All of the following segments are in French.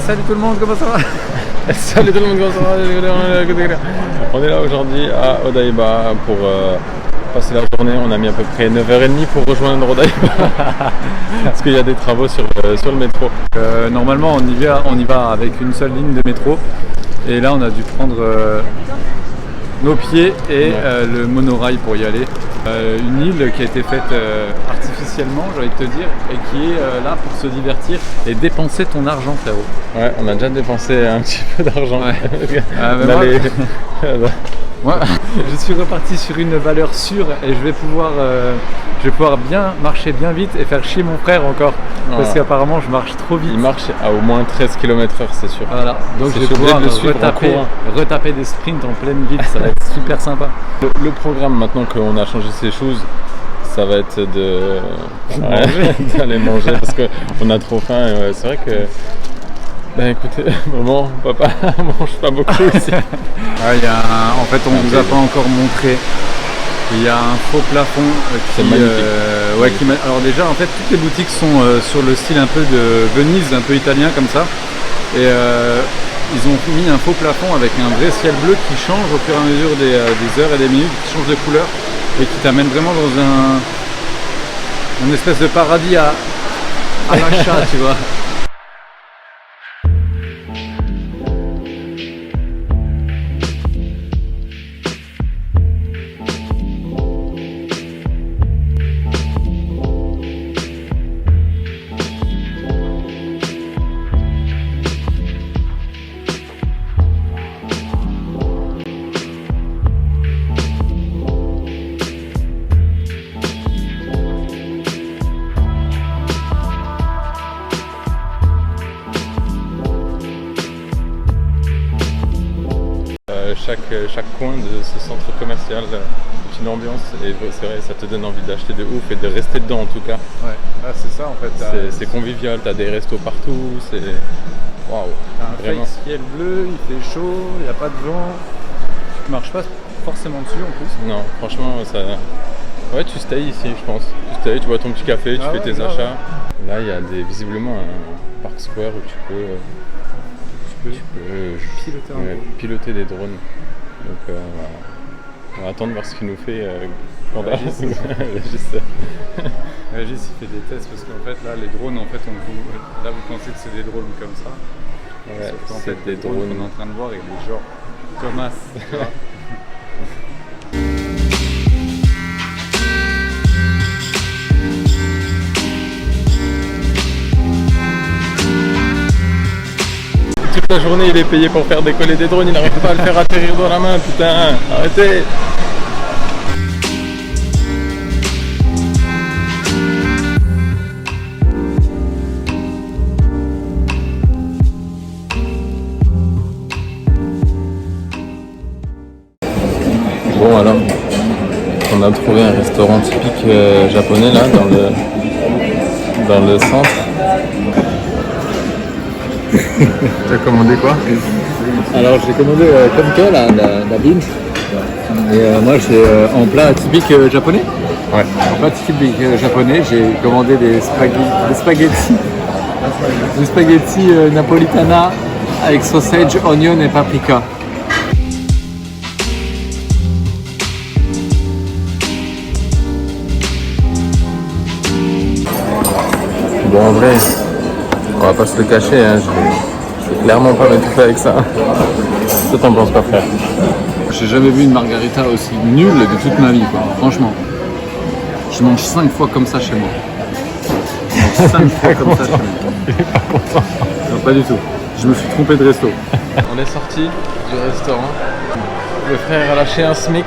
Salut tout le monde, comment ça va? Salut tout le monde, comment ça va? On est là aujourd'hui à Odaiba pour passer la journée. On a mis à peu près 9h30 pour rejoindre Odaiba parce qu'il y a des travaux sur le métro. Normalement on y va avec une seule ligne de métro et là on a dû prendre nos pieds et le monorail pour y aller. Une île qui a été faite artificiellement, j'ai envie de te dire, et qui est là pour se divertir et dépenser ton argent, frérot. Ouais, on a déjà dépensé un petit peu d'argent. Ouais. Moi, je suis reparti sur une valeur sûre et je vais pouvoir bien marcher bien vite et faire chier mon frère encore. Parce qu'apparemment je marche trop vite. Il marche à au moins 13 km/h, c'est sûr. Voilà, donc je vais pouvoir retaper des sprints en pleine ville, ça va être super sympa. Le programme, maintenant qu'on a changé ses choses, ça va être d'aller manger parce qu'on a trop faim. Et c'est vrai que... Ben écoutez, maman, papa, mange pas beaucoup ici. En fait, on ne vous a pas encore montré. Il y a un faux plafond qui est magnifique. Alors déjà, en fait, toutes les boutiques sont sur le style un peu de Venise, un peu italien comme ça. Et ils ont mis un faux plafond avec un vrai ciel bleu qui change au fur et à mesure des heures et des minutes, qui change de couleur et qui t'amène vraiment dans une espèce de paradis à l'achat, tu vois. Chaque coin de ce centre commercial est une ambiance et c'est vrai, ça te donne envie d'acheter de ouf et de rester dedans en tout cas. Ouais, c'est ça en fait. C'est convivial, t'as des restos partout, c'est... Waouh. T'as un fake ciel bleu, il fait chaud, il n'y a pas de vent. Tu marches pas forcément dessus en plus. Non, franchement ça... Ouais, tu stays ici je pense. Tu stays, tu bois ton petit café, tu fais tes achats. Ouais. Là il y a visiblement un park square où tu peux piloter des drones. Donc on va attendre voir ce qu'il nous fait Régis il fait des tests parce qu'en fait là les drones en fait là vous pensez que c'est des drones comme ça. Ouais, sauf qu'en fait des drones qu'on est en train de voir il est genre comme as. Toute la journée il est payé pour faire décoller des drones, il n'arrive pas à le faire atterrir dans la main, putain, arrêtez. Bon alors, on a trouvé un restaurant typique japonais là dans le centre. T'as commandé quoi? Alors j'ai commandé comme toi la binge et moi j'ai en plat typique japonais. Ouais. En plat typique japonais j'ai commandé des spaghettis napolitana avec sausage, oignon et paprika. Bon en vrai, on va pas se le cacher, hein, je vais clairement pas m'étouffer avec ça. Toi t'en penses pas, frère? J'ai jamais vu une margarita aussi nulle de toute ma vie, quoi. Franchement. Je mange 5 fois comme ça chez moi. Je mange 5 fois comme ça chez moi. Non, pas du tout. Je me suis trompé de resto. On est sorti du restaurant. Le frère a lâché un SMIC.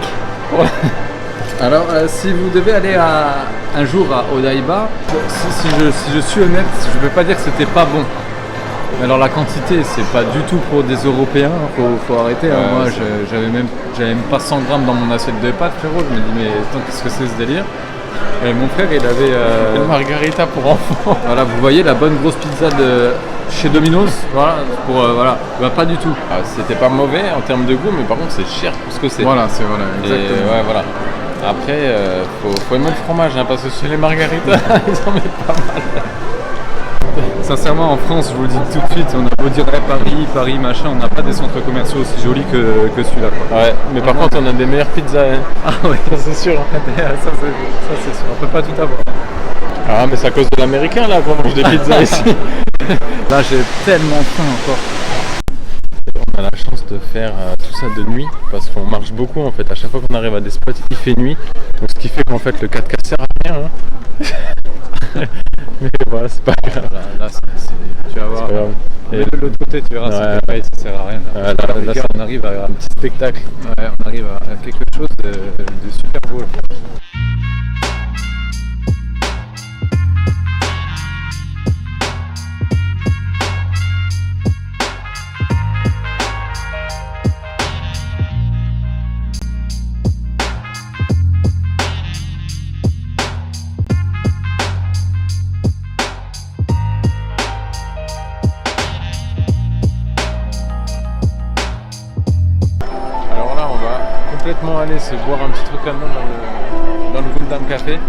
Alors si vous devez aller un jour à Odaiba, si je suis honnête, je ne peux pas dire que c'était pas bon. Mais alors la quantité, c'est pas du tout pour des Européens, faut arrêter. Moi j'avais même pas 100 grammes dans mon assiette de pâtes, frérot. Je me dis mais attends, qu'est-ce que c'est ce délire? Et mon frère il avait une margarita pour enfants. Voilà, vous voyez la bonne grosse pizza de chez Domino's, voilà, bah, pas du tout. C'était pas mauvais en termes de goût, mais par contre c'est cher pour ce que c'est. Voilà, exactement. Et, ouais, voilà. Après, faut aimer le fromage, hein, parce que chez les margaritas, ils en mettent pas mal. Sincèrement, en France, je vous le dis tout de suite, on a beau dire Paris, machin, on n'a pas des centres commerciaux aussi jolis que celui-là. Ouais, mais par contre, on a des meilleures pizzas. Hein. Ah oui, Ça, c'est sûr. ça c'est sûr, on peut pas tout avoir. Ah, mais c'est à cause de l'américain là qu'on mange des pizzas ici. Là, j'ai tellement faim encore. On a la chance de faire tout ça de nuit parce qu'on marche beaucoup en fait. À chaque fois qu'on arrive à des spots, il fait nuit. Donc, ce qui fait qu'en fait, le 4x4 sert à rien. Hein. Mais voilà, c'est pas grave. Là, tu vas voir. Et de l'autre côté, tu verras, c'est pareil, ça sert à rien. Là, on arrive à un petit spectacle. Ouais, on arrive à quelque chose de super beau. Là. Complètement aller se boire un petit truc là-dedans dans le Gundam Café.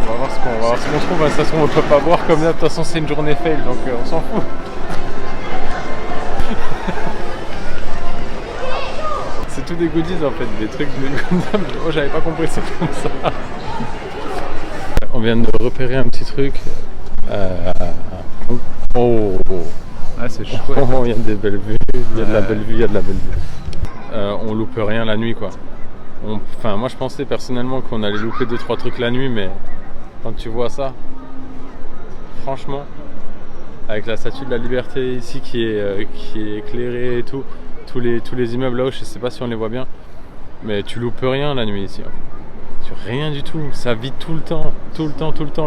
On va voir ce qu'on trouve. De toute façon, on peut pas boire comme là. De toute façon, c'est une journée fail, donc on s'en fout. C'est tout des goodies en fait, des trucs de Gundam. Oh, j'avais pas compris ça comme ça. On vient de repérer un petit truc. Oh, ah, c'est chouette. Il y a des belles vues. Il y a de la belle vue, il y a de la belle vue. On loupe rien la nuit quoi. Enfin moi je pensais personnellement qu'on allait louper 2-3 trucs la nuit, mais quand tu vois ça, franchement, avec la statue de la Liberté ici qui est éclairée et tout, tous les immeubles là-haut, je sais pas si on les voit bien, mais tu loupes rien la nuit ici. Rien du tout, ça vit tout le temps.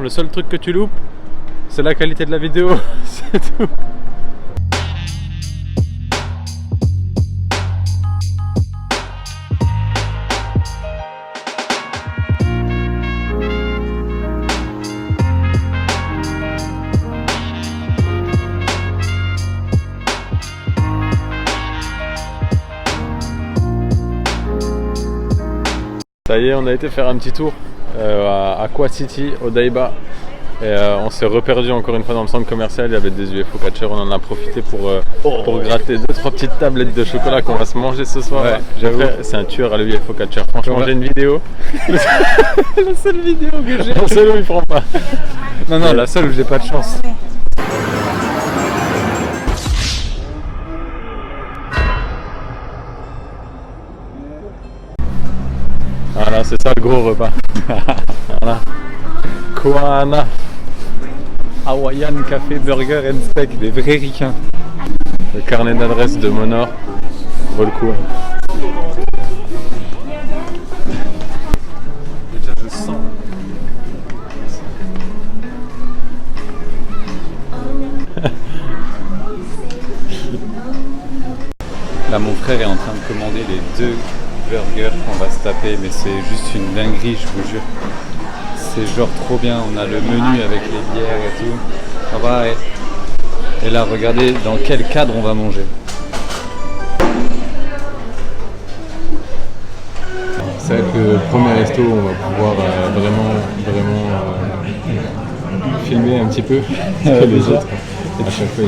Le seul truc que tu loupes, c'est la qualité de la vidéo, c'est tout. Ça y est, on a été faire un petit tour à Aqua City, Odaiba. Et on s'est reperdu encore une fois dans le centre commercial. Il y avait des UFO catchers, on en a profité pour gratter 2-3 petites tablettes de chocolat qu'on va se manger ce soir. Ouais, c'est un tueur à le UFO catcher. Franchement, j'ai une vidéo. La seule vidéo que j'ai. La seule où il prend pas. Non, la seule où j'ai pas de chance. Voilà, c'est ça le gros repas. Voilà. Koana. Hawaiian Café Burger and Steak, des vrais ricains. Le carnet d'adresse de Monor vaut le coup. Déjà je sens. Là mon frère est en train de commander les 2 burgers qu'on va se taper, mais c'est juste une dinguerie, je vous jure. C'est genre trop bien, on a le menu avec les bières et tout. Ah bah, et là regardez dans quel cadre on va manger. C'est vrai que le premier resto, on va pouvoir vraiment filmer un petit peu que les autres. Et à chaque fois,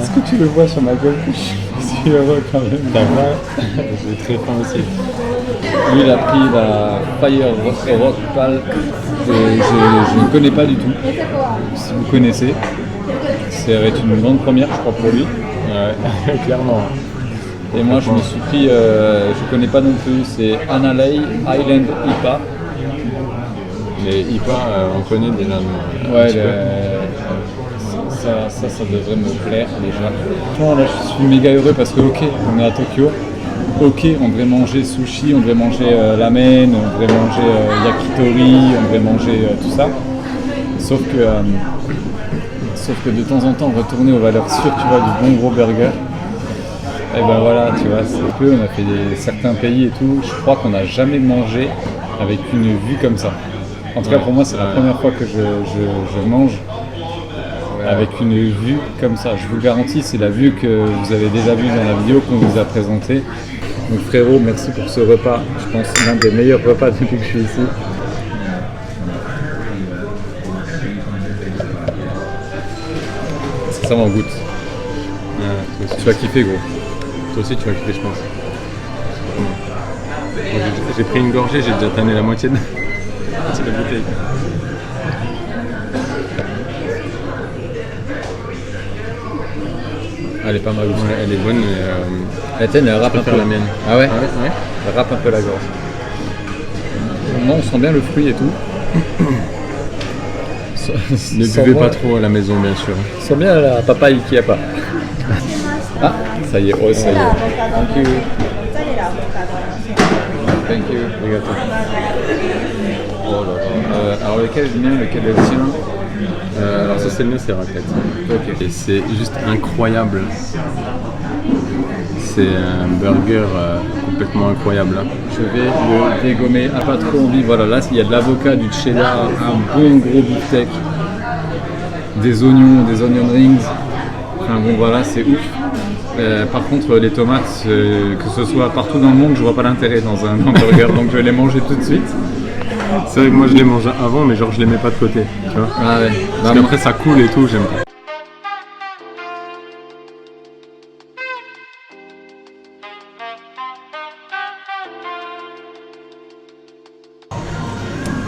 est-ce que tu le vois sur ma gueule? Je suis heureux quand même. T'as faim? J'ai très faim aussi. Lui il a pris la Fire Rock Pal que je ne connais pas du tout. Si vous connaissez, ça va être une grande première je crois pour lui. Ouais, clairement. Et moi je me suis pris, je connais pas non plus, c'est Analay Island IPA. Les IPA, on connaît déjà. Ouais, ça devrait me plaire déjà. Franchement là je suis méga heureux parce que ok, on est à Tokyo. Ok, on devrait manger sushi, on devrait manger ramen, on devrait manger yakitori, on devrait manger tout ça. Sauf que de temps en temps, retourner aux valeurs sûres, tu vois, du bon gros burger. Et ben voilà, tu vois, c'est peu, on a fait certains pays et tout. Je crois qu'on n'a jamais mangé avec une vue comme ça. En tout cas, pour moi, c'est la première fois que je mange avec une vue comme ça. Je vous le garantis, c'est la vue que vous avez déjà vue dans la vidéo qu'on vous a présentée. Donc frérot, merci pour ce repas. Je pense l'un des meilleurs repas depuis que je suis ici. sincèrement, goûte. Tu vas kiffer, gros. Toi aussi, tu vas kiffer, je pense. J'ai pris une gorgée, j'ai déjà tanné la moitié de la bouteille. Elle est pas mal aussi. Ouais, elle est bonne, mais La tienne, elle râpe un peu. la mienne. Ah ouais, Ouais. elle râpe un peu la gorge. Non, on sent bien le fruit et tout. Ne buvez pas trop à la maison, bien sûr. On sent bien la papaye qu'il n'y a pas. Ah, ça y est, oh, ça y est. Thank you. Thank you. Regarde-toi. Oh là là. Alors lequel est le mien, lequel est le sien? Alors ça, c'est le mien, c'est raclette. Ok. Et c'est juste incroyable. C'est un burger complètement incroyable. Hein. Je vais le dégommer à pas trop envie. Voilà, là il y a de l'avocat, du cheddar, un bon gros beefsteak, des onion rings. Enfin bon voilà, c'est ouf. Par contre les tomates, que ce soit partout dans le monde, je vois pas l'intérêt dans un hamburger, donc je vais les manger tout de suite. C'est vrai que moi je les mange avant, mais genre je les mets pas de côté. Tu vois. Ah ouais. Parce qu'après ça coule et tout, j'aime pas.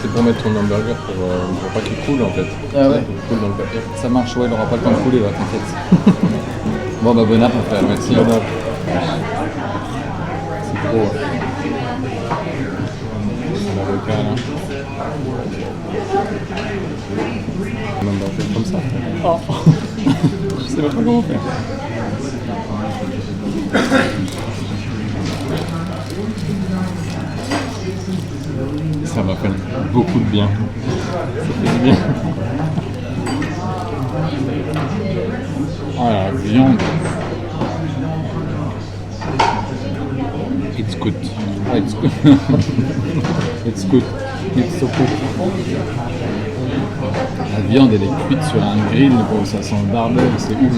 C'est pour mettre ton hamburger pour pas qu'il coule en fait. Ah ouais. Il coule dans le papier. Ça marche, ouais, il aura pas le temps de couler là, t'inquiète. Bon bah bon app mon frère, merci. Bon app. C'est gros. L'avocat là. Un hamburger comme ça. Oh. Je sais même pas comment faire. Ça m'a fait beaucoup de bien. Ça fait du bien. Oh la viande. It's good. Ah, it's good. It's good. It's so good. La viande elle est cuite sur un grill, gros, ça sent le barbecue, c'est ouf.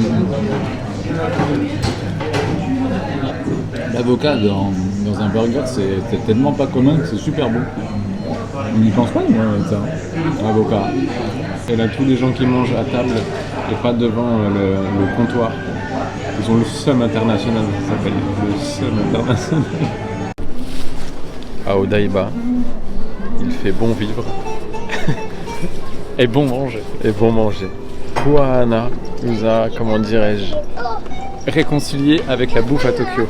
L'avocat dans un burger c'est tellement pas commun que c'est super bon. On n'y pense pas moi avec ça. L'avocat. Et là, tous les gens qui mangent à table et pas devant le comptoir, ils ont le seum international, ça s'appelle le seum international. À Odaiba, il fait bon vivre Et bon manger. et bon manger. Kuahana nous a, comment dirais-je, Réconcilié avec la bouffe à Tokyo.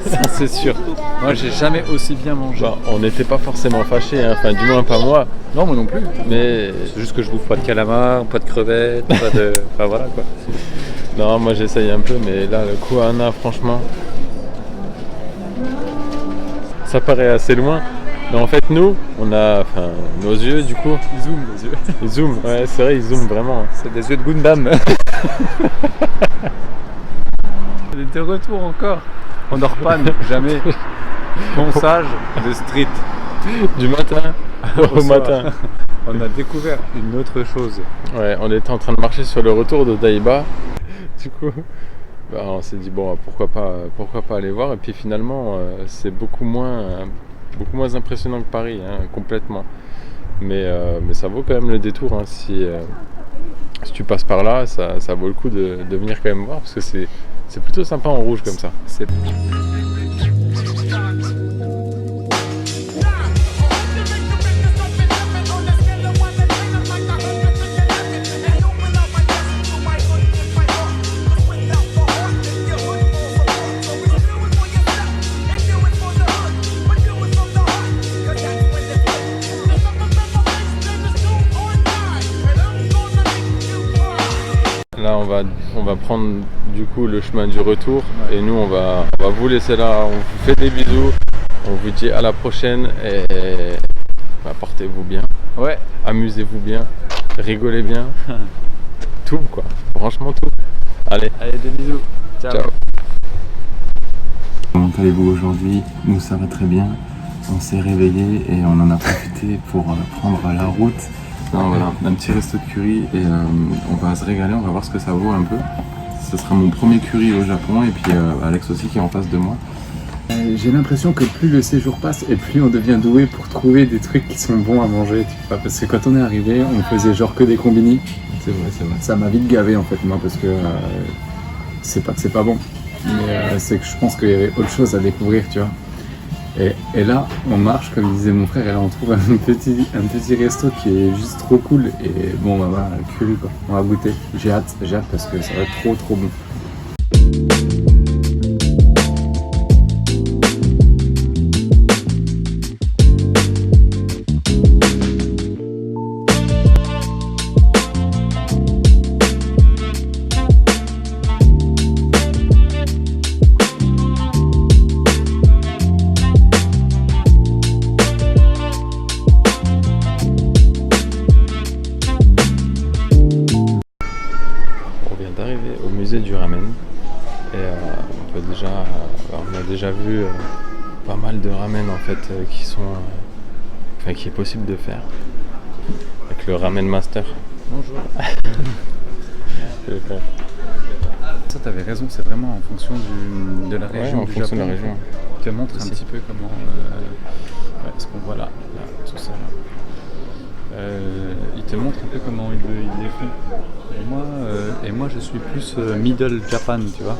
Ça c'est sûr. Moi j'ai jamais aussi bien mangé. bah, on n'était pas forcément fâchés, hein. Enfin du moins pas moi, Non moi non plus. mais C'est juste que je bouffe pas de calamar, pas de crevettes, pas de. Enfin voilà quoi. non, moi j'essaye un peu, mais là le Kuahana, franchement, ça paraît assez loin. Mais en fait nous, on a, enfin nos yeux du coup, Ils zooment les yeux. ils zooment, ouais c'est vrai, ils zooment vraiment. C'est des yeux de Gundam. On est de retour encore. On dort pas, nous, jamais. Ponçage de street. Du matin au soir. matin. On a découvert une autre chose. Ouais, on était en train de marcher sur le retour de Daiba. Du coup, bah, on s'est dit bon, pourquoi pas aller voir. Et puis finalement, c'est beaucoup moins impressionnant que Paris, hein, complètement. Mais ça vaut quand même le détour. Hein, si tu passes par là, ça vaut le coup de venir quand même voir parce que c'est plutôt sympa en rouge comme ça. C'est Là, on va prendre du coup le chemin du retour et nous on va vous laisser là. On vous fait des bisous, on vous dit à la prochaine et bah, portez-vous bien, ouais. amusez-vous bien, rigolez bien, tout quoi, franchement tout. Allez, Allez, des bisous. Ciao. ciao. Comment allez-vous aujourd'hui? Nous ça va très bien. On s'est réveillé et on en a profité pour prendre la route. Non, voilà, un petit resto de curry et on va se régaler, on va voir ce que ça vaut un peu. Ce sera mon premier curry au Japon et puis Alex aussi qui est en face de moi. J'ai l'impression que plus le séjour passe et plus on devient doué pour trouver des trucs qui sont bons à manger, tu vois. Parce que quand on est arrivé, on faisait genre que des combini. C'est vrai, c'est vrai. Ça m'a vite gavé en fait, moi, parce que c'est pas que c'est pas bon, mais c'est que je pense qu'il y avait autre chose à découvrir, tu vois. Et là, on marche, comme disait mon frère, et là on trouve un petit resto qui est juste trop cool. Et bon, bah voilà, curieux quoi. On va goûter. J'ai hâte parce que ça va être trop bon. Du ramen et on a déjà vu pas mal de ramen en fait qui est possible de faire avec le ramen master. Bonjour. Ça, t'avais raison, c'est vraiment en fonction de la région, en du fonction Japon. de la région. Je te montre un petit peu comment ce qu'on voit là, tout ça là. Il te montre un peu comment ils les font. Et moi je suis plus middle Japan, tu vois.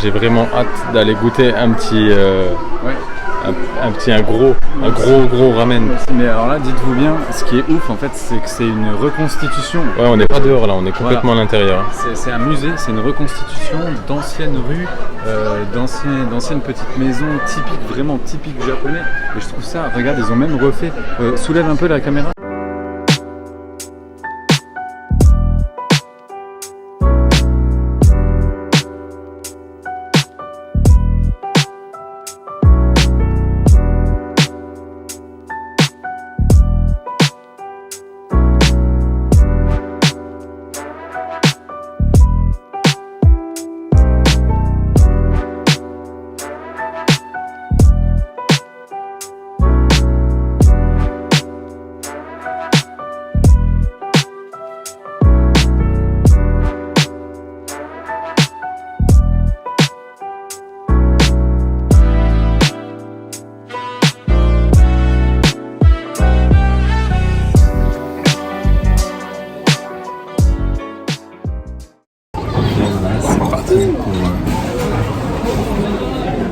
J'ai vraiment hâte d'aller goûter un gros ramen. Mais alors là, dites-vous bien, ce qui est ouf en fait, c'est que c'est une reconstitution. Ouais, on n'est pas dehors là, on est complètement à l'intérieur. C'est un musée, c'est une reconstitution d'anciennes rues, d'anciennes petites maisons typiques, vraiment typiques japonais. Et je trouve ça, regarde, ils ont même refait. Soulève un peu la caméra.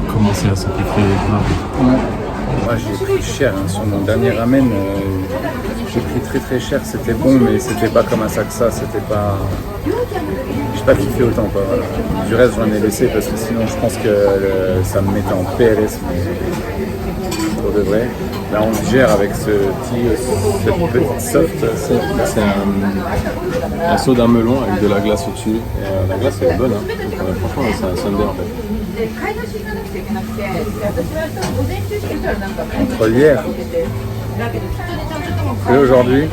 Commencer à simplifier les plats. Moi j'ai pris cher sur mon dernier ramen, j'ai pris très cher, c'était bon mais c'était pas comme un Saksa, c'était pas... J'ai pas kiffé autant quoi, voilà. Du reste j'en ai laissé parce que sinon je pense que ça me mettait en PLS mais pour de vrai. Là on digère avec cette petite soft. C'est un soda melon avec de la glace au-dessus. Et la glace elle est bonne, hein. Donc, franchement c'est un sundae en fait. Entre hier et aujourd'hui,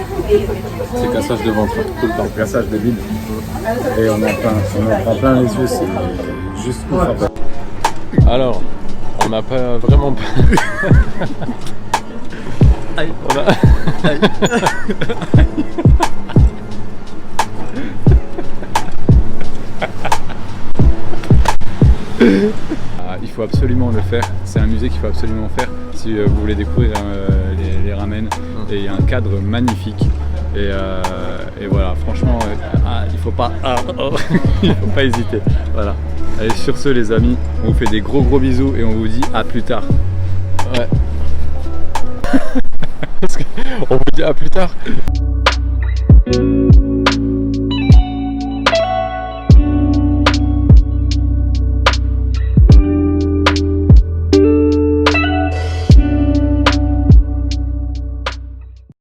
c'est cassage de ventre tout le temps. Cassage de bide. Et on en prend plein les yeux, c'est juste ouf. Alors, on n'a pas vraiment pas... Aïe. On a... Aïe. Il faut absolument le faire, c'est un musée qu'il faut absolument faire si vous voulez découvrir les ramen. Et il y a un cadre magnifique. Et voilà, franchement, il faut pas, il faut pas hésiter. Voilà. Allez, sur ce les amis, on vous fait des gros bisous et on vous dit à plus tard. Ouais. On vous dit à plus tard.